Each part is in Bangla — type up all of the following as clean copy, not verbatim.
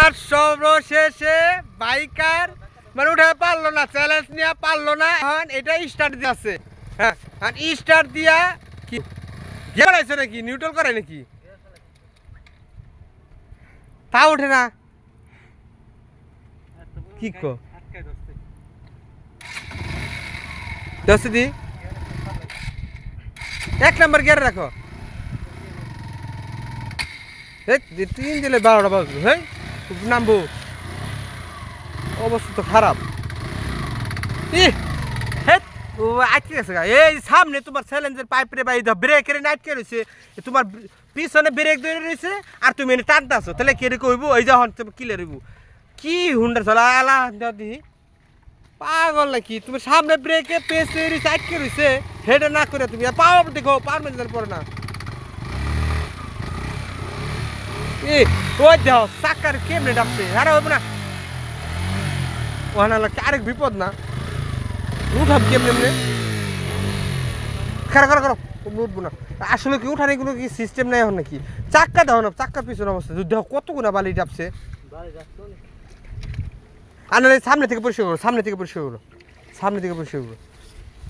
আর সর্বশেষে বাইকার মানে উঠে পারলো না, চ্যালেঞ্জ নিয়ে পারলো না। এখন এটা স্টার্ট দিয়েছে, হ্যাঁ, আর স্টার্ট দিয়া কি গেড়াইছে নাকি নিউট্রাল করে নাকি, তা ওঠে না কি কো দি 1 নম্বর গিয়ারে রাখো। তিন দিলে 12টা বাজবে, হ্যাঁ নামবো, অবস্থা তো খারাপ। আটকে গেছে এই সামনে তোমার চ্যালেঞ্জের পাইপরে বা ব্রেকের আটকে রয়েছে, তোমার পিছনে ব্রেক ধরে রয়েছে আর তুমি এনে টানতে আসো, তাহলে কে কইব এই যখন কিলে রইব কি হুন্ডা চলা আলা দি পাগল নাকি তুমি, সামনে ব্রেকে পেছে রয়েছে আটকে রয়েছে, হেডে না করে তুমি পাও দেখো পারমেন্ট পড়ে না। ওই দাও চাকার কেমনে ডাকছে, আরে হবে না ওখানে আরেক বিপদ না, উঠাব কেমনে এমনি খারাপ খারাপ খারাপ উঠবো না। আসলে কি উঠানে কোনো কি সিস্টেম নাই এখন নাকি, চাক্কা দাও না, চাক্কার পিছনে অবস্থা দেখো কত গুণা বালি ডাবছে। আর সামনে থেকে পরিষ্কার করো, সামনে থেকে পরিষ্কার করো, সামনে থেকে পরিষ্কার করো।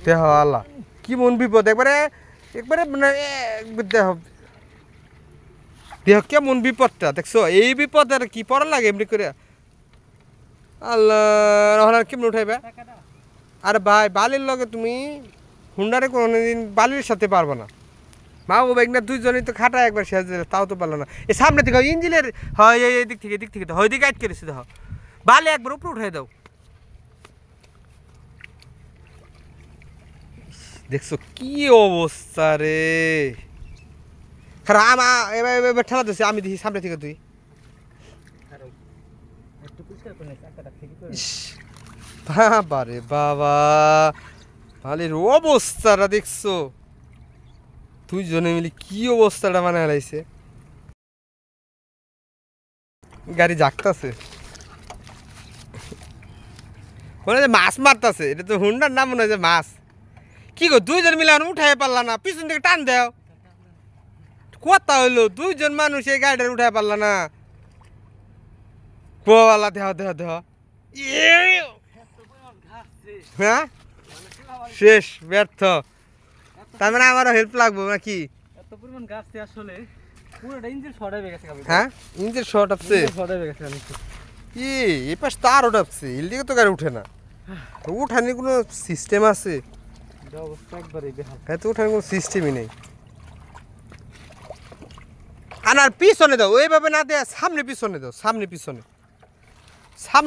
দেহ আল্লাহ কি মন বিপদ, একবারে একবারে মানে দেহ দেহ কেমন বিপদটা দেখছো, এই বিপদ আর কি পড়া লাগে এমনি করে আল্লাহ কেমন উঠাইবে। আরে ভাই বালির লগে তুমি হুন্ডারে কোনোদিন বালির সাথে পারবো না, মা ও বাইক না দুইজনই তো খাটা একবার শেষ দিলে তাও তো পারলো না। এই সামনে থেকে ইঞ্জিনের হয় এই দিক থেকে এদিক থেকে হয় দিকে আটকে রয়েছে, দেখো বালি একবার উপরে উঠাই দাও। দেখছো কি অবস্থা রে, খারাপ এবার ঠেলা দিচ্ছে আমি দেখি সামনে থেকে তুই বাবা রে বাবা বালির অবস্থাটা দেখছো, দুইজনে মিলে কি অবস্থাটা মানে হারাইছে। গাড়ি জাগতাছে মনে হয় মাছ মারতাছে, এটা তো হুন্ডার নাম মনে হয় যে মাছ। কি গো দুইজন মিলে উঠাই পারলা না, পিছন থেকে টান দেও, কথা হইলো দুইজন মানুষ এই গাড়িটা উঠাই পারলা না, পোয়ালা দেহ দেহ দেহ হ্যাঁ শেষ ব্যর্থ, তার মানে আমারও হেল্প লাগবে নাকি। হ্যাঁ ইঞ্জিন শর্ট আপছে কি এই পাশ তার ওঠাচ্ছে, এর দিকে তো গাড়ি উঠে না, উঠানি কোনো সিস্টেম আছে, হ্যাঁ তো উঠানি কোনো সিস্টেমই নেই। আনার পিছনে দাও, ওইভাবে না দেয়া সামনে পিছনে দাও, সামনে পিছনে সামনে